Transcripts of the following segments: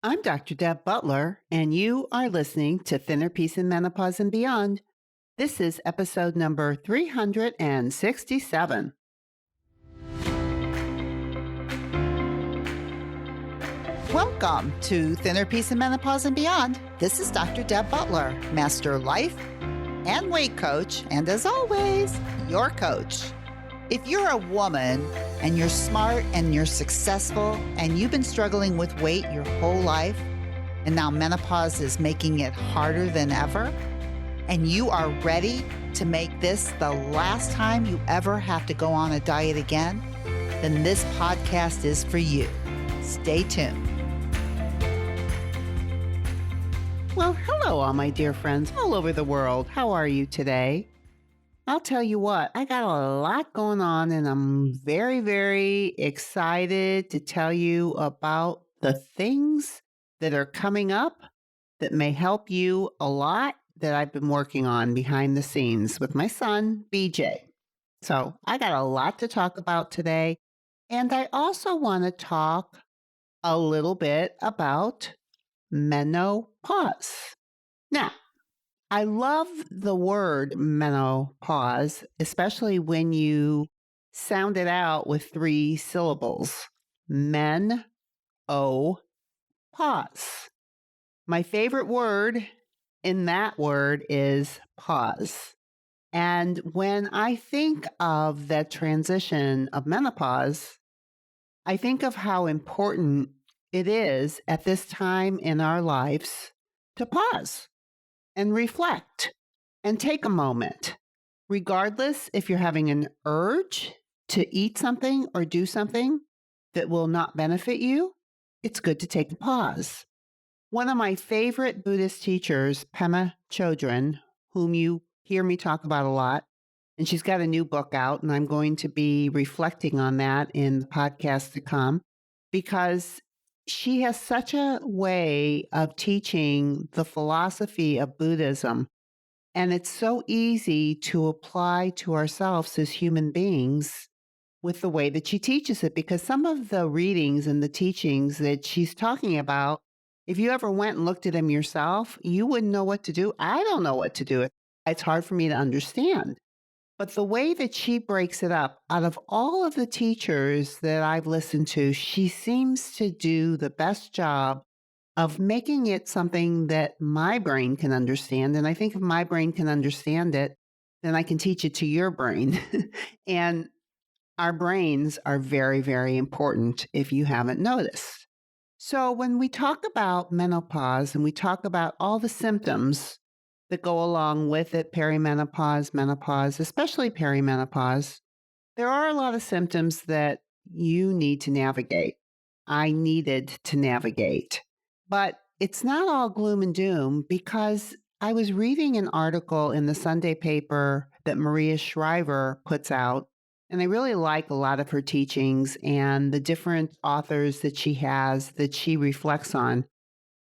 I'm Dr. Deb Butler, and you are listening to Thinner Peace in Menopause and Beyond. This is episode number 367. Welcome to Thinner Peace in Menopause and Beyond. This is Dr. Deb Butler, Master Life and Weight Coach, and as always, your coach. If you're a woman and you're smart and you're successful and you've been struggling with weight your whole life, and now menopause is making it harder than ever, and you are ready to make this the last time you ever have to go on a diet again, then this podcast is for you. Stay tuned. Well, hello, all my dear friends all over the world. How are you today? I'll tell you what, I got a lot going on, and I'm very, very excited to tell you about the things that are coming up that may help you a lot that I've been working on behind the scenes with my son, BJ. So I got a lot to talk about today. And I also want to talk a little bit about menopause. Now, I love the word menopause, especially when you sound it out with 3 syllables. Men-o-pause. My favorite word in that word is pause. And when I think of that transition of menopause, I think of how important it is at this time in our lives to pause and reflect and take a moment, regardless if you're having an urge to eat something or do something that will not benefit you. It's good to take a pause. One of my favorite Buddhist teachers, Pema Chodron, whom you hear me talk about a lot, and she's got a new book out, and I'm going to be reflecting on that in the podcast to come, because she has such a way of teaching the philosophy of Buddhism, and it's so easy to apply to ourselves as human beings with the way that she teaches it, because some of the readings and the teachings that she's talking about, if you ever went and looked at them yourself, you wouldn't know what to do. I don't know what to do. It's hard for me to understand. But the way that she breaks it up, out of all of the teachers that I've listened to, she seems to do the best job of making it something that my brain can understand. And I think if my brain can understand it, then I can teach it to your brain. And our brains are very, very important if you haven't noticed. So when we talk about menopause and we talk about all the symptoms that go along with it, perimenopause, menopause, especially perimenopause, there are a lot of symptoms that you need to navigate. I needed to navigate. But it's not all gloom and doom, because I was reading an article in the Sunday paper that Maria Shriver puts out, and I really like a lot of her teachings and the different authors that she has that she reflects on.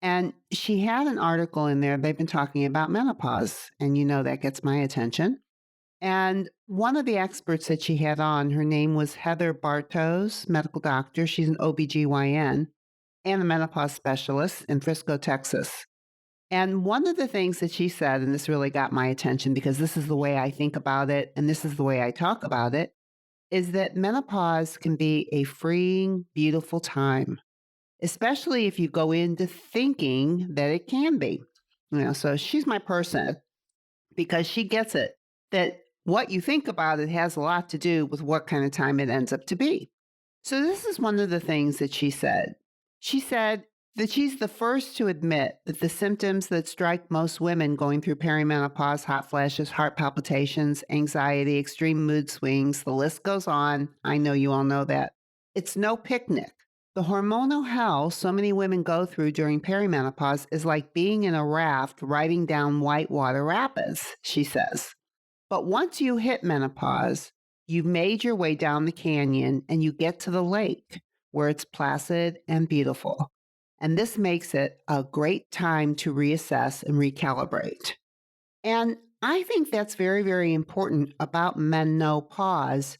And she had an article in there. They've been talking about menopause, and that gets my attention. And one of the experts that she had on, her name was Heather Bartos, medical doctor. She's an OBGYN and a menopause specialist in Frisco, Texas. And one of the things that she said, and this really got my attention because this is the way I think about it and this is the way I talk about it, is that menopause can be a freeing, beautiful time, especially if you go into thinking that it can be. So she's my person because she gets it, that what you think about it has a lot to do with what kind of time it ends up to be. So this is one of the things that she said. She said that she's the first to admit that the symptoms that strike most women going through perimenopause, hot flashes, heart palpitations, anxiety, extreme mood swings, the list goes on. I know you all know that. It's no picnic. The hormonal hell so many women go through during perimenopause is like being in a raft riding down whitewater rapids, she says. But once you hit menopause, you've made your way down the canyon and you get to the lake where it's placid and beautiful. And this makes it a great time to reassess and recalibrate. And I think that's very, very important about menopause,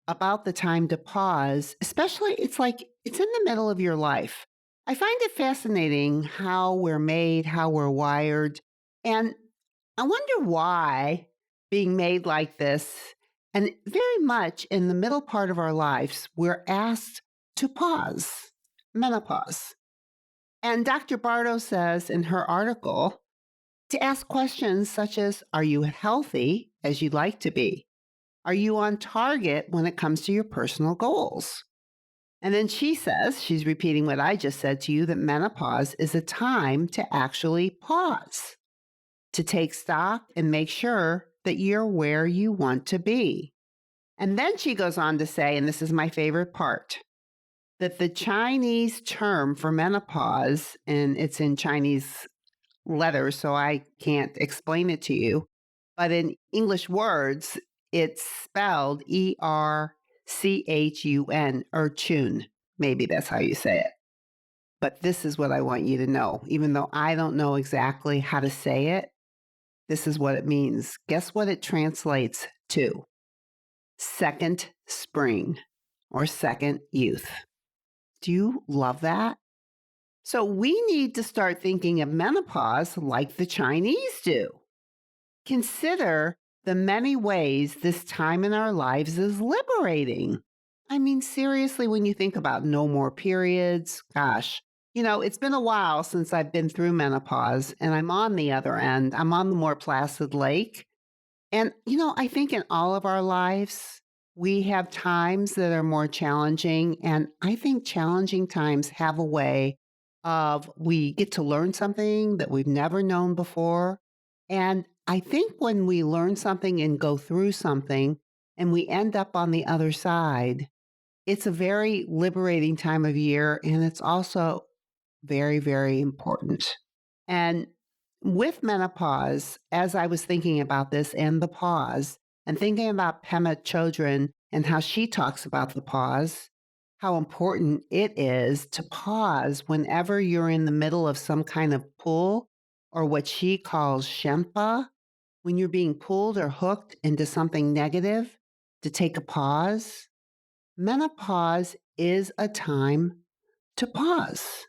about the time to pause, especially it's in the middle of your life. I find it fascinating how we're made, how we're wired. And I wonder why being made like this, and very much in the middle part of our lives, we're asked to pause, menopause. And Dr. Bartos says in her article to ask questions such as: are you healthy as you'd like to be? Are you on target when it comes to your personal goals? And then she says, she's repeating what I just said to you, that menopause is a time to actually pause, to take stock and make sure that you're where you want to be. And then she goes on to say, and this is my favorite part, that the Chinese term for menopause, and it's in Chinese letters, so I can't explain it to you, but in English words, it's spelled Erchun. Maybe that's how you say it. But this is what I want you to know. Even though I don't know exactly how to say it, this is what it means. Guess what it translates to? Second spring or second youth. Do you love that? So we need to start thinking of menopause like the Chinese do. Consider the many ways this time in our lives is liberating. I mean, seriously, when you think about no more periods, gosh, it's been a while since I've been through menopause and I'm on the other end. I'm on the more placid lake. And, I think in all of our lives, we have times that are more challenging. And I think challenging times have a way of we get to learn something that we've never known before. And I think when we learn something and go through something and we end up on the other side, it's a very liberating time of year. And it's also very, very important. And with menopause, as I was thinking about this and the pause, and thinking about Pema Chodron and how she talks about the pause, how important it is to pause whenever you're in the middle of some kind of pull, or what she calls shempa, when you're being pulled or hooked into something negative, to take a pause. Menopause is a time to pause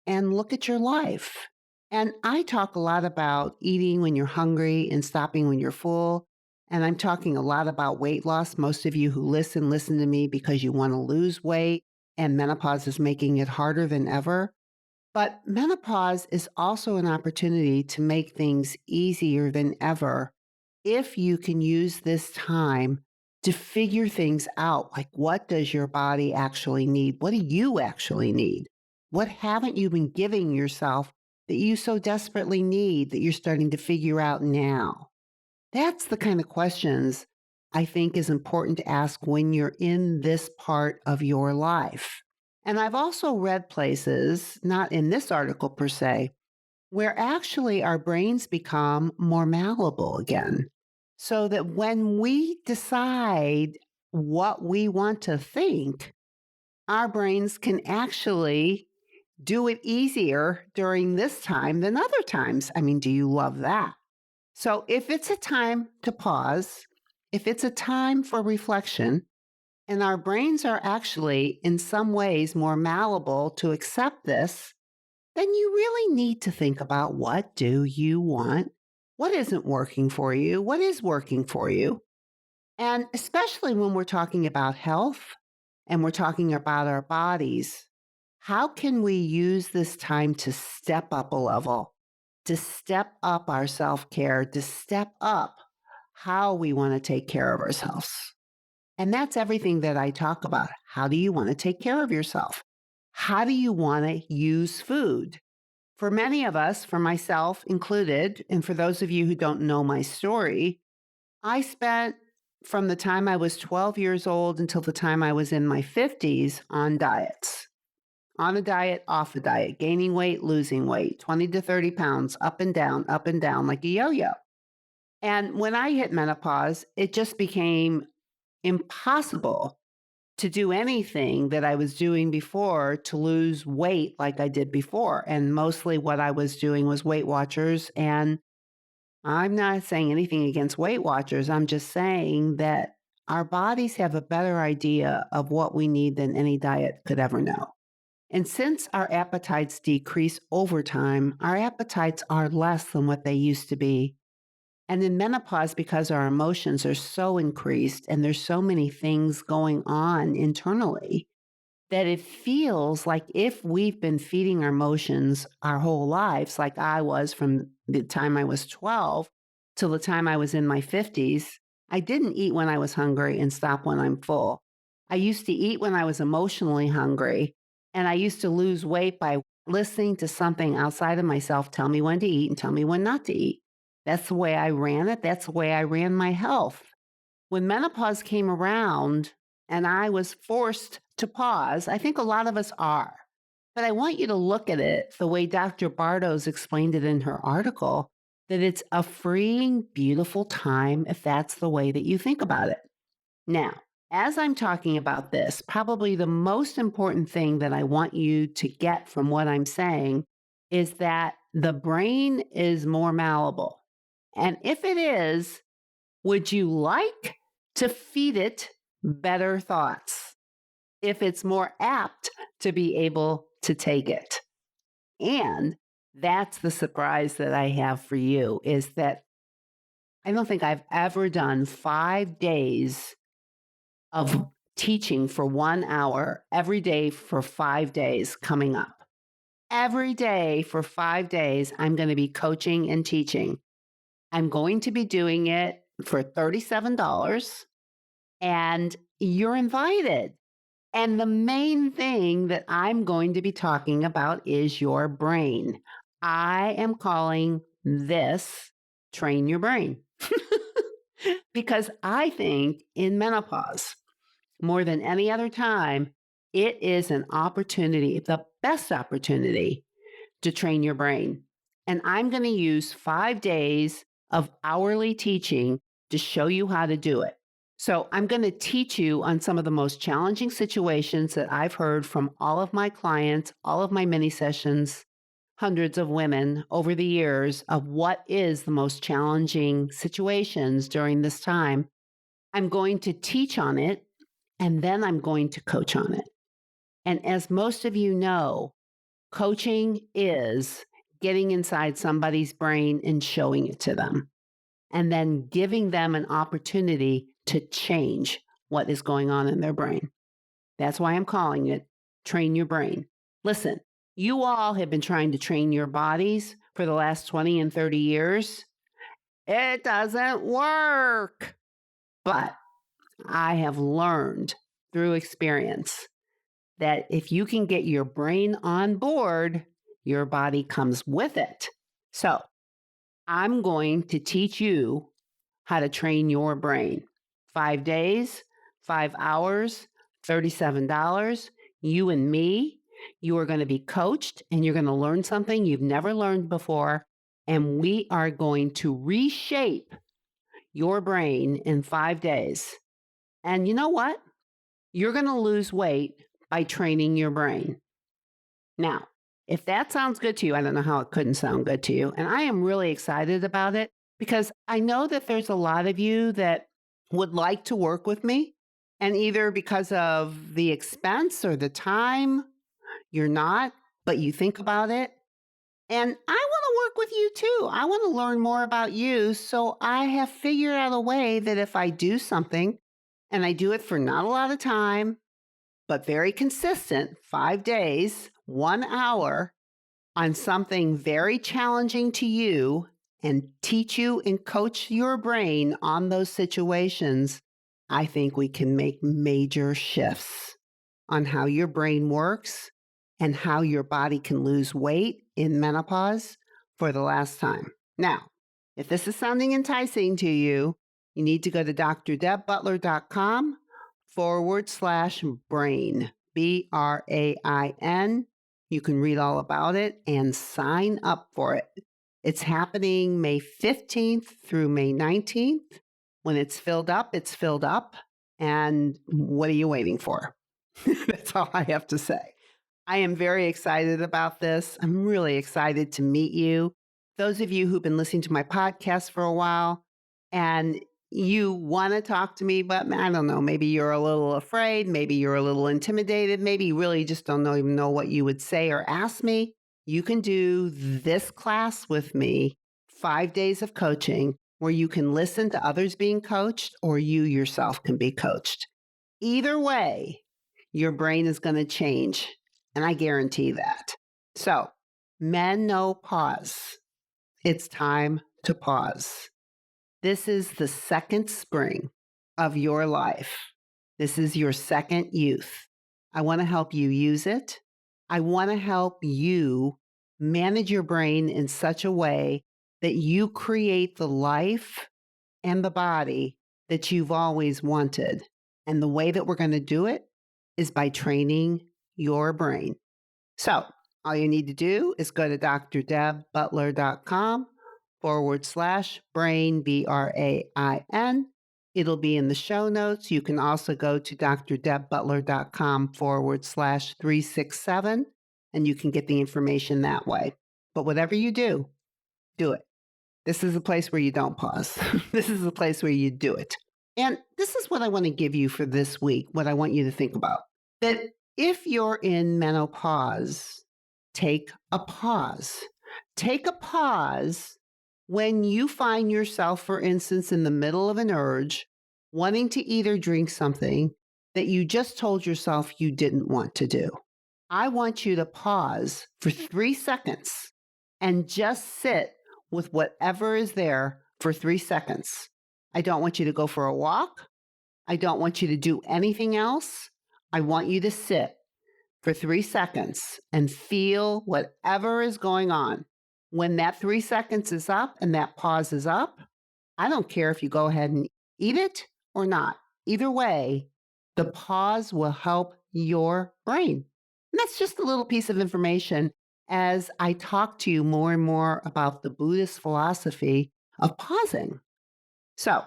and look at your life. And I talk a lot about eating when you're hungry and stopping when you're full. And I'm talking a lot about weight loss. Most of you who listen to me because you want to lose weight, and menopause is making it harder than ever. But menopause is also an opportunity to make things easier than ever if you can use this time to figure things out. Like, what does your body actually need? What do you actually need? What haven't you been giving yourself that you so desperately need that you're starting to figure out now? That's the kind of questions I think is important to ask when you're in this part of your life. And I've also read places, not in this article per se, where actually our brains become more malleable again. So that when we decide what we want to think, our brains can actually do it easier during this time than other times. I mean, do you love that? So if it's a time to pause, if it's a time for reflection, and our brains are actually in some ways more malleable to accept this, then you really need to think about, what do you want? What isn't working for you? What is working for you? And especially when we're talking about health and we're talking about our bodies, how can we use this time to step up a level, to step up our self-care, to step up how we want to take care of ourselves? And that's everything that I talk about. How do you want to take care of yourself? How do you want to use food? For many of us, for myself included, and for those of you who don't know my story, I spent from the time I was 12 years old until the time I was in my 50s on diets. On a diet, off a diet, gaining weight, losing weight, 20 to 30 pounds, up and down, like a yo-yo. And when I hit menopause, it just became impossible to do anything that I was doing before to lose weight like I did before. And mostly what I was doing was Weight Watchers. And I'm not saying anything against Weight Watchers. I'm just saying that our bodies have a better idea of what we need than any diet could ever know. And since our appetites decrease over time, our appetites are less than what they used to be. And in menopause, because our emotions are so increased and there's so many things going on internally, that it feels like if we've been feeding our emotions our whole lives, like I was from the time I was 12 till the time I was in my 50s, I didn't eat when I was hungry and stop when I'm full. I used to eat when I was emotionally hungry, and I used to lose weight by listening to something outside of myself tell me when to eat and tell me when not to eat. That's the way I ran it. That's the way I ran my health. When menopause came around and I was forced to pause, I think a lot of us are. But I want you to look at it the way Dr. Bartos explained it in her article, that it's a freeing, beautiful time if that's the way that you think about it. Now, as I'm talking about this, probably the most important thing that I want you to get from what I'm saying is that the brain is more malleable. And if it is, would you like to feed it better thoughts if it's more apt to be able to take it? And that's the surprise that I have for you is that I don't think I've ever done 5 days of teaching for 1 hour every day for 5 days coming up. Every day for 5 days, I'm going to be coaching and teaching. I'm going to be doing it for $37 and you're invited. And the main thing that I'm going to be talking about is your brain. I am calling this Train Your Brain because I think in menopause, more than any other time, it is an opportunity, the best opportunity to train your brain. And I'm going to use 5 days of hourly teaching to show you how to do it. So I'm going to teach you on some of the most challenging situations that I've heard from all of my clients, all of my mini sessions, hundreds of women over the years of what is the most challenging situations during this time. I'm going to teach on it and then I'm going to coach on it. And as most of you know, coaching is getting inside somebody's brain and showing it to them, and then giving them an opportunity to change what is going on in their brain. That's why I'm calling it Train Your Brain. Listen, you all have been trying to train your bodies for the last 20 and 30 years. It doesn't work. But I have learned through experience that if you can get your brain on board, your body comes with it. So I'm going to teach you how to train your brain. 5 days, 5 hours, $37. You and me, you are going to be coached and you're going to learn something you've never learned before. And we are going to reshape your brain in 5 days. And you know what? You're going to lose weight by training your brain. Now, if that sounds good to you, I don't know how it couldn't sound good to you. And I am really excited about it because I know that there's a lot of you that would like to work with me. And either because of the expense or the time, you're not, but you think about it. And I want to work with you too. I want to learn more about you. So I have figured out a way that if I do something and I do it for not a lot of time, but very consistent, 5 days, 1 hour on something very challenging to you and teach you and coach your brain on those situations, I think we can make major shifts on how your brain works and how your body can lose weight in menopause for the last time. Now, if this is sounding enticing to you, you need to go to drdebbutler.com/brain, BRAIN. You can read all about it and sign up for it. It's happening May 15th through May 19th. When it's filled up, it's filled up. And what are you waiting for? That's all I have to say. I am very excited about this. I'm really excited to meet you. Those of you who've been listening to my podcast for a while, and you want to talk to me, but I don't know, maybe you're a little afraid, maybe you're a little intimidated, maybe you really just don't even know what you would say or ask me, you can do this class with me, 5 days of coaching, where you can listen to others being coached or you yourself can be coached. Either way, your brain is going to change, and I guarantee that. So, menopause. It's time to pause. This is the second spring of your life. This is your second youth. I want to help you use it. I want to help you manage your brain in such a way that you create the life and the body that you've always wanted. And the way that we're going to do it is by training your brain. So all you need to do is go to drdebbutler.com/brain, BRAIN. It'll be in the show notes. You can also go to drdebbutler.com/367, and you can get the information that way. But whatever you do it. This is a place where you don't pause. This is a place where you do it. And this is what I want to give you for this week, what I want you to think about. That if you're in menopause, take a pause. Take a pause when you find yourself, for instance, in the middle of an urge, wanting to either drink something that you just told yourself you didn't want to do. I want you to pause for 3 seconds and just sit with whatever is there for 3 seconds. I don't want you to go for a walk. I don't want you to do anything else. I want you to sit for 3 seconds and feel whatever is going on. When that 3 seconds is up and that pause is up, I don't care if you go ahead and eat it or not. Either way, the pause will help your brain. And that's just a little piece of information as I talk to you more and more about the Buddhist philosophy of pausing. So,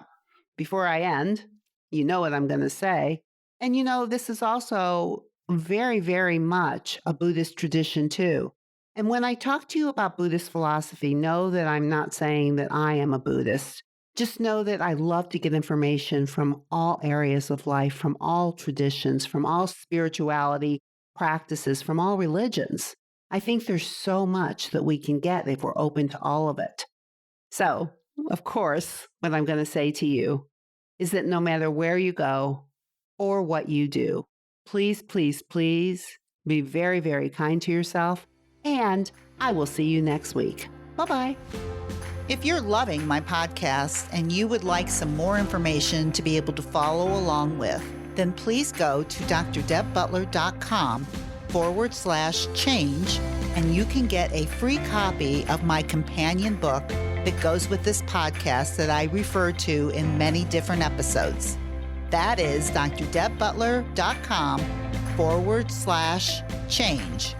before I end, you know what I'm going to say. And you know, this is also very, very much a Buddhist tradition too. And when I talk to you about Buddhist philosophy, know that I'm not saying that I am a Buddhist. Just know that I love to get information from all areas of life, from all traditions, from all spirituality practices, from all religions. I think there's so much that we can get if we're open to all of it. So, of course, what I'm going to say to you is that no matter where you go or what you do, please, please, please be very, very kind to yourself. And I will see you next week. Bye-bye. If you're loving my podcast and you would like some more information to be able to follow along with, then please go to drdebbutler.com/change, and you can get a free copy of my companion book that goes with this podcast that I refer to in many different episodes. That is drdebbutler.com/change, CHANGE.